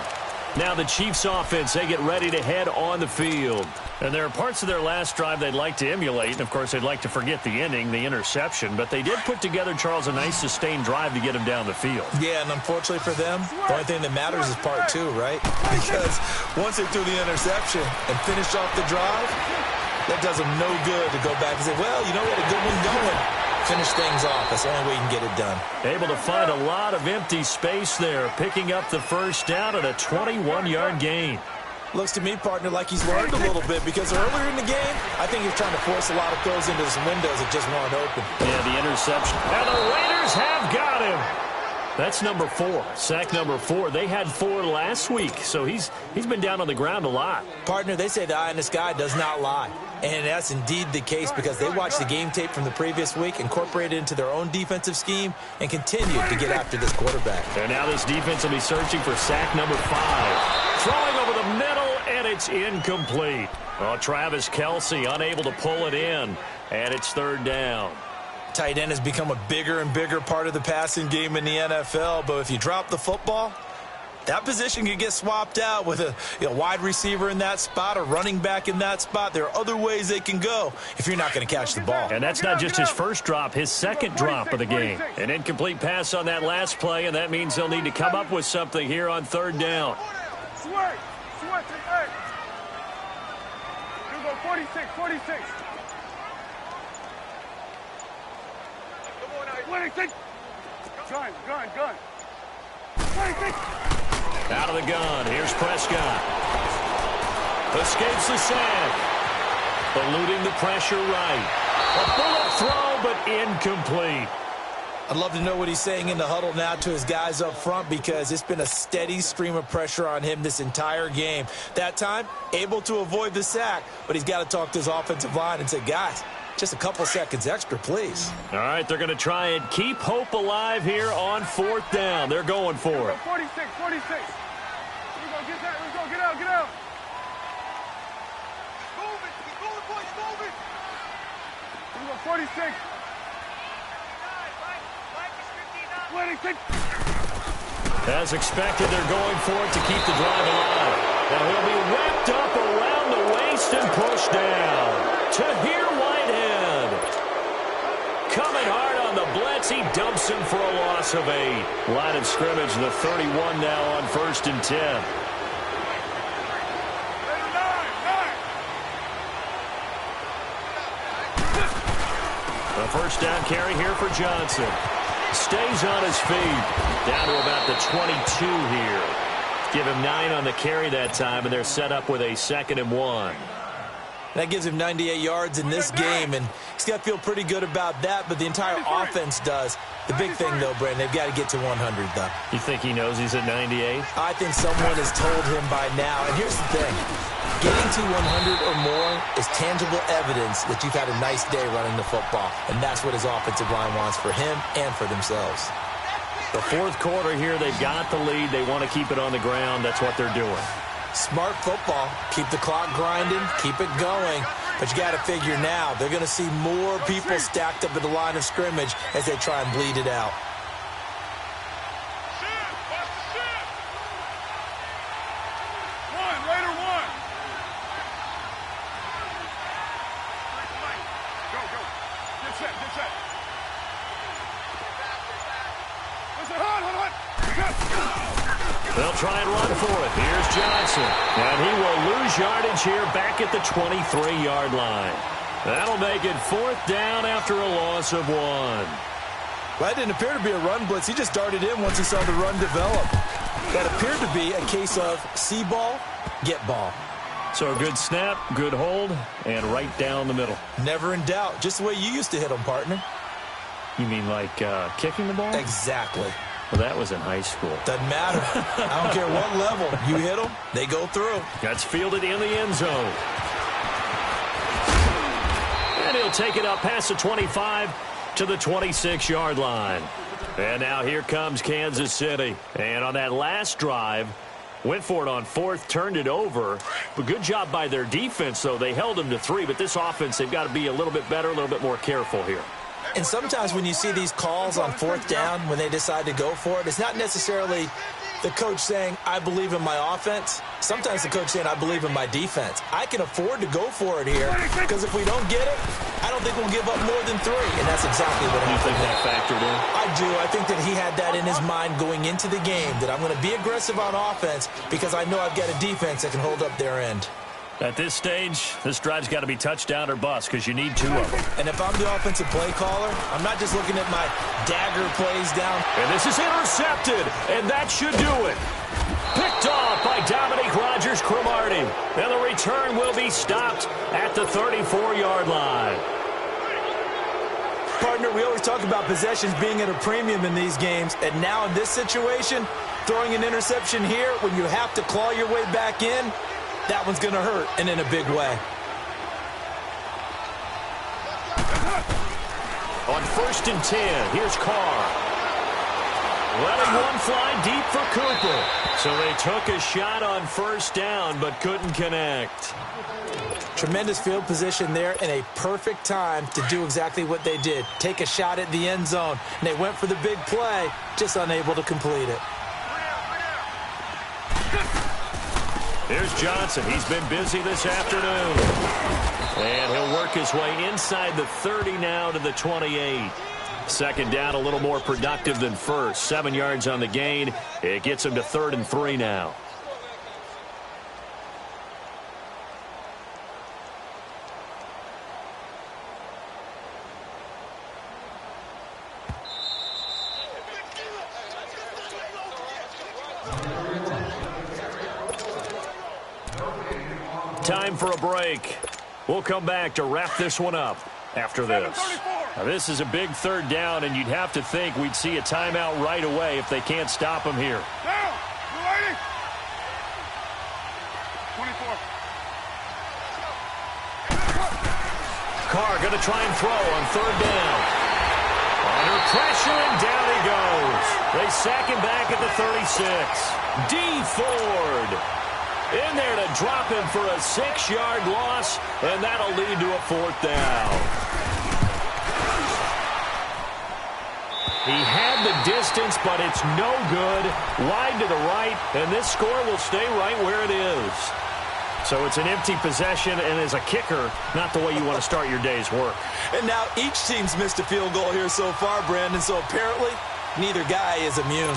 Now the Chiefs offense, they get ready to head on the field. And there are parts of their last drive they'd like to emulate. And, of course, they'd like to forget the ending, the interception. But they did put together, Charles, a nice sustained drive to get him down the field. Yeah, and unfortunately for them, the only thing that matters is part 2, right? Because once they threw the interception and finished off the drive, that does them no good to go back and say, well, you know, we had a good one going. Finish things off. That's the only way you can get it done. Able to find a lot of empty space there, picking up the first down at a 21-yard gain. Looks to me, partner, like he's learned a little bit because earlier in the game, I think he was trying to force a lot of throws into some windows that just weren't open. Yeah, the interception. And the Raiders have got him. That's number 4, sack number 4. They had 4 last week, so he's been down on the ground a lot. Partner, they say the eye in the sky does not lie. And that's indeed the case because they watched the game tape from the previous week, incorporated it into their own defensive scheme, and continued to get after this quarterback. And now this defense will be searching for sack number 5. Throwing over the middle, and it's incomplete. Well, Travis Kelce unable to pull it in, and it's 3rd down. Tight end has become a bigger and bigger part of the passing game in the NFL, but if you drop the football, That position could get swapped out with a wide receiver in that spot, a running back in that spot. There are other ways they can go if you're not going to catch the ball. And that's not just his first drop, his second drop of the game. An incomplete pass on that last play, and that means they'll need to come up with something here on third down. Switch, hey. You go 46. Gun. 26. Out of the gun. Here's Prescott. Escapes the sack. Eluding the pressure right. A bullet throw, but incomplete. I'd love to know what he's saying in the huddle now to his guys up front, because it's been a steady stream of pressure on him this entire game. That time, able to avoid the sack, but he's got to talk to his offensive line and say, guys, just a couple seconds extra, please. All right, they're going to try and keep hope alive here on fourth down. They're going for it. 46. Here we go, get that. Let's go, get out. Move it, boys, move it. Here we go, 46. 26. As expected, they're going for it to keep the drive alive. And he'll be wrapped up around the waist and pushed down. Tahir Whitehead. Coming hard on the blitz. He dumps him for a loss of 8. Line of scrimmage, the 31 now on 1st and 10. A first down carry here for Johnson. Stays on his feet. Down to about the 22 here. Give him 9 on the carry that time, and they're set up with a 2nd and 1. That gives him 98 yards in this game, and he's got to feel pretty good about that, but the entire offense does. The big thing, though, Brandon, they've got to get to 100, though. You think he knows he's at 98? I think someone has told him by now. And here's the thing. Getting to 100 or more is tangible evidence that you've had a nice day running the football, and that's what his offensive line wants for him and for themselves. The fourth quarter here, they've got the lead. They want to keep it on the ground. That's what they're doing. Smart football. Keep the clock grinding. Keep it going. But you got to figure now, they're going to see more people stacked up at the line of scrimmage as they try and bleed it out. They'll try and run for it. Here's Johnson. And he will lose yardage here back at the 23-yard line. That'll make it 4th down after a loss of 1. Well, that didn't appear to be a run blitz. He just darted in once he saw the run develop. That appeared to be a case of see ball, get ball. So a good snap, good hold, and right down the middle. Never in doubt. Just the way you used to hit them, partner. You mean like kicking the ball? Exactly. Well, that was in high school. Doesn't matter. I don't care what level. You hit them, they go through. That's fielded in the end zone. And he'll take it up past the 25 to the 26-yard line. And now here comes Kansas City. And on that last drive, went for it on 4th, turned it over. But good job by their defense, though. They held them to 3, but this offense, they've got to be a little bit better, a little bit more careful here. And sometimes when you see these calls on 4th down, when they decide to go for it, it's not necessarily the coach saying, I believe in my offense. Sometimes the coach saying, I believe in my defense. I can afford to go for it here, because if we don't get it, I don't think we'll give up more than 3. And that's exactly what happened. You think that factored in? I do. I think that he had that in his mind going into the game, that I'm going to be aggressive on offense because I know I've got a defense that can hold up their end. At this stage, this drive's got to be touchdown or bust because you need 2 of them. And if I'm the offensive play caller, I'm not just looking at my dagger plays down. And this is intercepted, and that should do it. Picked off by Dominique Rodgers-Cromartie. And the return will be stopped at the 34-yard line. Partner, we always talk about possessions being at a premium in these games, and now in this situation, throwing an interception here when you have to claw your way back in, that one's going to hurt, and in a big way. On 1st and 10, here's Carr. Letting one fly deep for Cooper. So they took a shot on 1st down, but couldn't connect. Tremendous field position there, and a perfect time to do exactly what they did. Take a shot at the end zone, and they went for the big play, just unable to complete it. Here's Johnson. He's been busy this afternoon. And he'll work his way inside the 30 now to the 28. Second down, a little more productive than first. 7 yards on the gain. It gets him to 3rd and 3 now. Time for a break. We'll come back to wrap this one up after this. Now, this is a big 3rd down, and you'd have to think we'd see a timeout right away if they can't stop him here. Down. You ready? 24. Carr going to try and throw on 3rd down. Under pressure, and down he goes. They sack him back at the 36. D. Ford in there to drop him for a 6-yard loss, and that'll lead to a 4th down. He had the distance, but it's no good. Wide to the right, and this score will stay right where it is. So it's an empty possession, and as a kicker, not the way you want to start your day's work. And now each team's missed a field goal here so far, Brandon, so apparently neither guy is immune.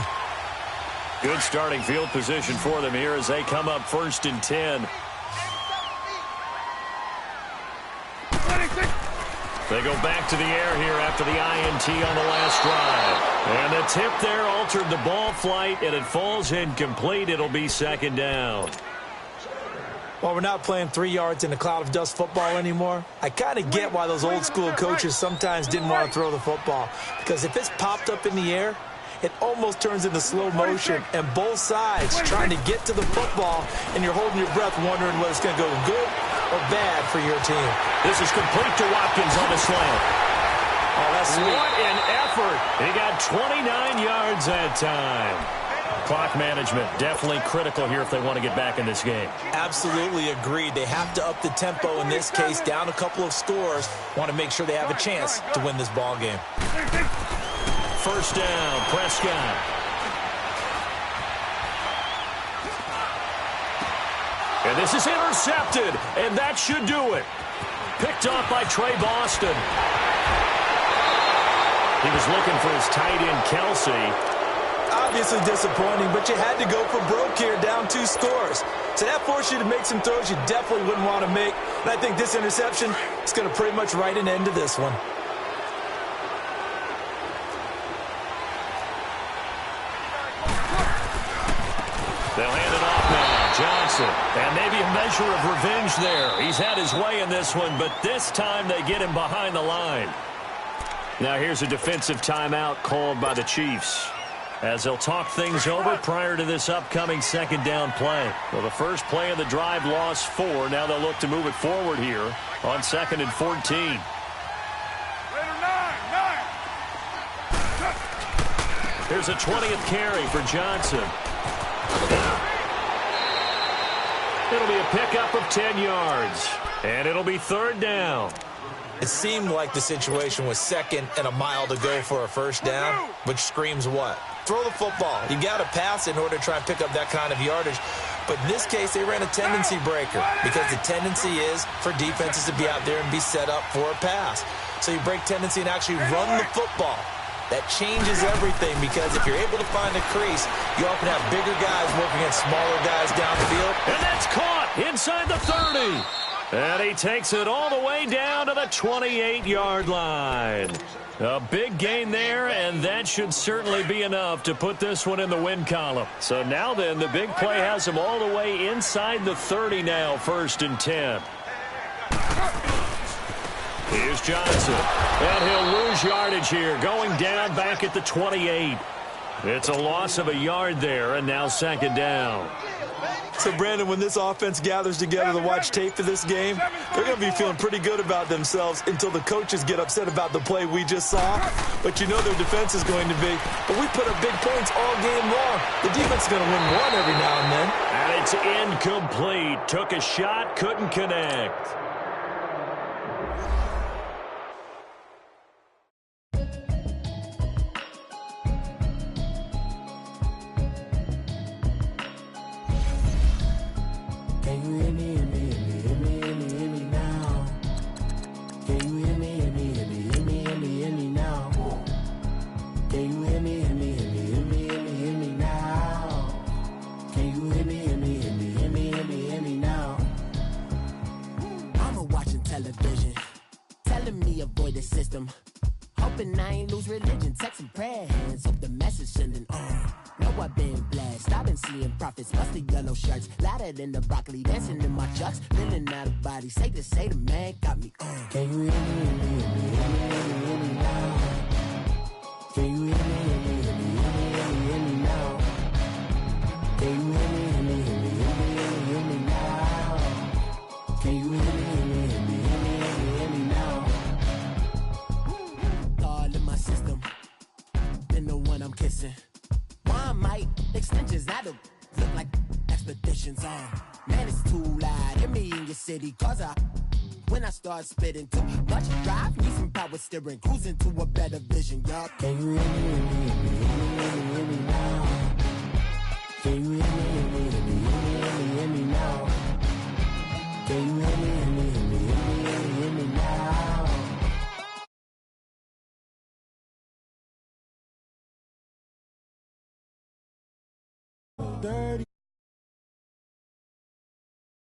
Good starting field position for them here as they come up 1st and 10. They go back to the air here after the INT on the last drive. And the tip there altered the ball flight, and it falls incomplete. It'll be 2nd down. Well, we're not playing 3 yards in a cloud of dust football anymore. I kind of get why those old school coaches sometimes didn't want to throw the football. Because if it's popped up in the air, it almost turns into slow motion, and both sides trying to get to the football, and you're holding your breath wondering whether it's going to go good or bad for your team. This is complete to Watkins on the slant. Oh, that's sweet. What an effort. He got 29 yards that time. Clock management definitely critical here if they want to get back in this game. Absolutely agreed. They have to up the tempo in this case, down a couple of scores. Want to make sure they have a chance to win this ball game. 1st down, Prescott. And this is intercepted, and that should do it. Picked off by Trey Boston. He was looking for his tight end, Kelsey. Obviously disappointing, but you had to go for broke here, down 2 scores. So that forced you to make some throws you definitely wouldn't want to make. And I think this interception is going to pretty much write an end to this one. They'll hand it off now. Johnson. And maybe a measure of revenge there. He's had his way in this one, but this time they get him behind the line. Now here's a defensive timeout called by the Chiefs, as they'll talk things over prior to this upcoming 2nd down play. Well, the first play of the drive lost 4. Now they'll look to move it forward here on 2nd and 14. Here's a 20th carry for Johnson. It'll be a pickup of 10 yards, and it'll be 3rd down. It seemed like the situation was 2nd and a mile to go for a 1st down, which screams what? Throw the football. You got to pass in order to try and pick up that kind of yardage. But in this case, they ran a tendency breaker because the tendency is for defenses to be out there and be set up for a pass. So you break tendency and actually run the football. That changes everything because if you're able to find a crease, you often have bigger guys working against smaller guys downfield. And that's caught inside the 30. And he takes it all the way down to the 28-yard line. A big gain there, and that should certainly be enough to put this one in the win column. So now then, the big play has him all the way inside the 30 now, 1st and 10. Here's Johnson, and he'll lose yardage here, going down back at the 28. It's a loss of a yard there, and now 2nd down. So, Brandon, when this offense gathers together to watch tape for this game, they're going to be feeling pretty good about themselves until the coaches get upset about the play we just saw. But you know their defense is going to be. But we put up big points all game long. The defense is going to win one every now and then. And it's incomplete. Took a shot, couldn't connect. you hear me, hear me, hear me, hear me, hear me, hear me now? Can you hear me, hear me, hear me, hear me, hear me, hear me now? Can you hear me, hear me, hear me, hear me, hear me, hear me now? Can you hear me, hear me, hear me, hear me, hear me, hear me now? Mama watching television, telling me avoid the system. Hoping I ain't lose religion, texting prayer hands, hope the message sending on. Know I've been blessed, I've been seeing prophets, busted yellow shirts, louder than the broccoli, dancing in my chucks, feeling out of body, say the man got me on. Can you hear me, hear me, hear me, hear me, hear me, hear me now? Can you hear me, hear me, hear me, hear me, hear me, hear me now? Can you hear me, hear me, hear me, hear me, hear me, hear me now? Can you hear me, hear me, hear me, hear me, hear me, hear me now? All in my system, been the one I'm kissing. One might extensions that'll look like expeditions on. Man, it's too loud. Hear me in your city, cause when I start spitting too much drive, need some power steering, cruising to a better vision, y'all. Can you hear me, hear me, hear me, hear me, hear me, hear me now? Can you hear me, hear me, hear me, hear me, hear me, hear me now? Can you hear me, hear me, hear me, hear me, hear me, hear me now? Dirty.